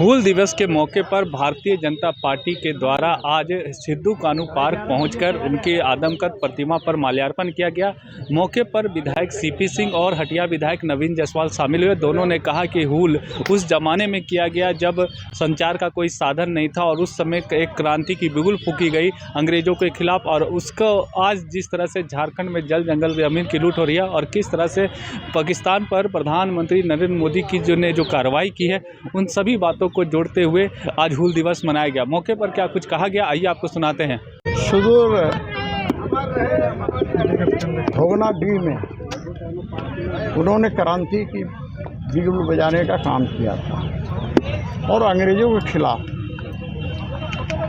हूल दिवस के मौके पर भारतीय जनता पार्टी के द्वारा आज सिद्धू कान्हू पार्क पहुंचकर उनकी आदमकद प्रतिमा पर माल्यार्पण किया गया। मौके पर विधायक सीपी सिंह और हटिया विधायक नवीन जायसवाल शामिल हुए। दोनों ने कहा कि हूल उस जमाने में किया गया जब संचार का कोई साधन नहीं था और उस समय एक क्रांति की बिगुल फूंकी गई अंग्रेजों के खिलाफ, और उसको आज जिस तरह से झारखंड में जल जंगल जमीन की लूट हो रही है और किस तरह से पाकिस्तान पर प्रधानमंत्री नरेंद्र मोदी की जो कार्रवाई की है, उन सभी बातों को जोड़ते हुए आज हूल दिवस मनाया गया। मौके पर क्या कुछ कहा गया, आइए आपको सुनाते हैं। सुदूर भोगनाडीह में उन्होंने क्रांति की बिगुल बजाने का काम किया था और अंग्रेजों के खिलाफ।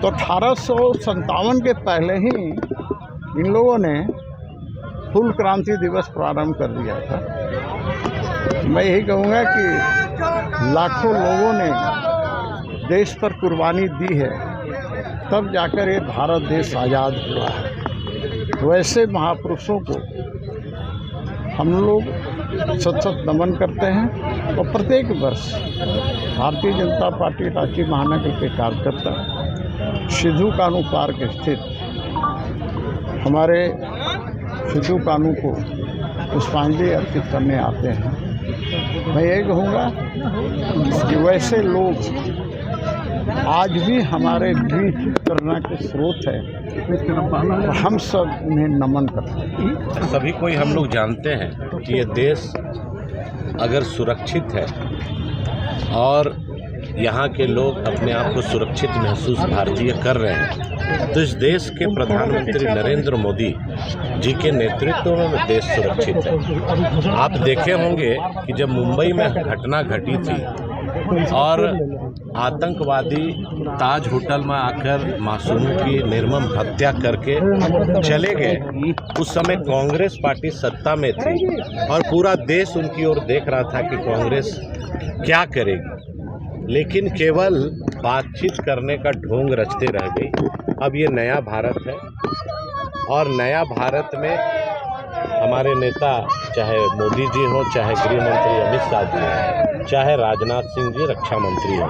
तो 1857 के पहले ही इन लोगों ने हूल क्रांति दिवस प्रारंभ कर दिया था। मैं यही कहूँगा कि लाखों लोगों ने देश पर कुर्बानी दी है, तब जाकर ये भारत देश आज़ाद हुआ है। वैसे महापुरुषों को हम लोग सत नमन करते हैं और प्रत्येक वर्ष भारतीय जनता पार्टी रांची महानगर के कार्यकर्ता सिद्धू कान्हू पार्क स्थित हमारे सिद्धू कान्हू को पुष्पांजलि अर्पित करने आते हैं। मैं यही कहूँगा कि वैसे लोग आज भी हमारे बीच प्रेरणा के स्रोत है, हम सब उन्हें नमन करते हैं। सभी कोई हम लोग जानते हैं कि ये देश अगर सुरक्षित है और यहाँ के लोग अपने आप को सुरक्षित महसूस भारतीय कर रहे हैं, तो इस देश के प्रधानमंत्री नरेंद्र मोदी जी के नेतृत्व में देश सुरक्षित है। आप देखे होंगे कि जब मुंबई में घटना घटी थी और आतंकवादी ताज होटल में आकर मासूमों की निर्मम हत्या करके चले गए, उस समय कांग्रेस पार्टी सत्ता में थी और पूरा देश उनकी ओर देख रहा था कि कांग्रेस क्या करेगी, लेकिन केवल बातचीत करने का ढोंग रचते रह गई। अब ये नया भारत है और नया भारत में हमारे नेता, चाहे मोदी जी हो, चाहे गृह मंत्री अमित शाह जी हो, चाहे राजनाथ सिंह जी रक्षा मंत्री हो,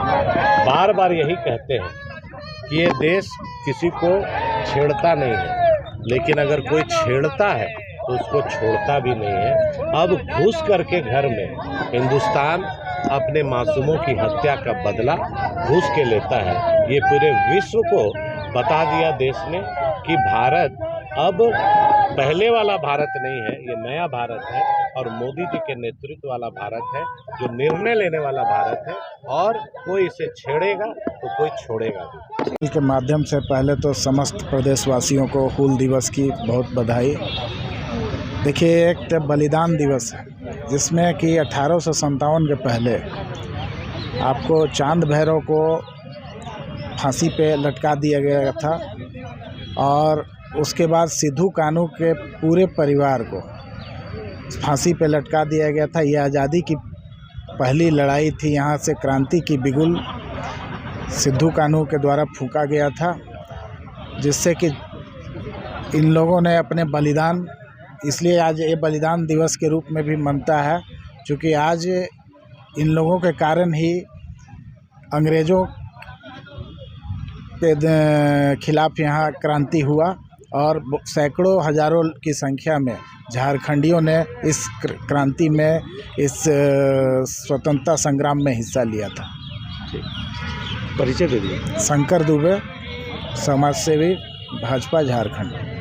बार बार यही कहते हैं कि ये देश किसी को छेड़ता नहीं है, लेकिन अगर कोई छेड़ता है तो उसको छोड़ता भी नहीं है। अब घुस करके घर में हिंदुस्तान अपने मासूमों की हत्या का बदला घुस के लेता है। ये पूरे विश्व को बता दिया देश ने कि भारत अब पहले वाला भारत नहीं है, ये नया भारत है और मोदी जी के नेतृत्व वाला भारत है, जो निर्णय लेने वाला भारत है और कोई इसे छेड़ेगा तो कोई छोड़ेगा भी। के माध्यम से पहले तो समस्त प्रदेशवासियों को हूल दिवस की बहुत बधाई। देखिए, एक तो बलिदान दिवस है जिसमें कि 1857 के पहले आपको चांद भैरव को फांसी पे लटका दिया गया था और उसके बाद सिद्धू कान्हू के पूरे परिवार को फांसी पे लटका दिया गया था। यह आज़ादी की पहली लड़ाई थी। यहाँ से क्रांति की बिगुल सिद्धू कान्हू के द्वारा फूंका गया था, जिससे कि इन लोगों ने अपने बलिदान, इसलिए आज ये बलिदान दिवस के रूप में भी मनता है, क्योंकि आज इन लोगों के कारण ही अंग्रेज़ों के खिलाफ यहाँ क्रांति हुआ और सैकड़ों हजारों की संख्या में झारखंडियों ने इस क्रांति में, इस स्वतंत्रता संग्राम में हिस्सा लिया था। परिचय दे दिए। शंकर दुबे, समाजसेवी, भाजपा झारखंड।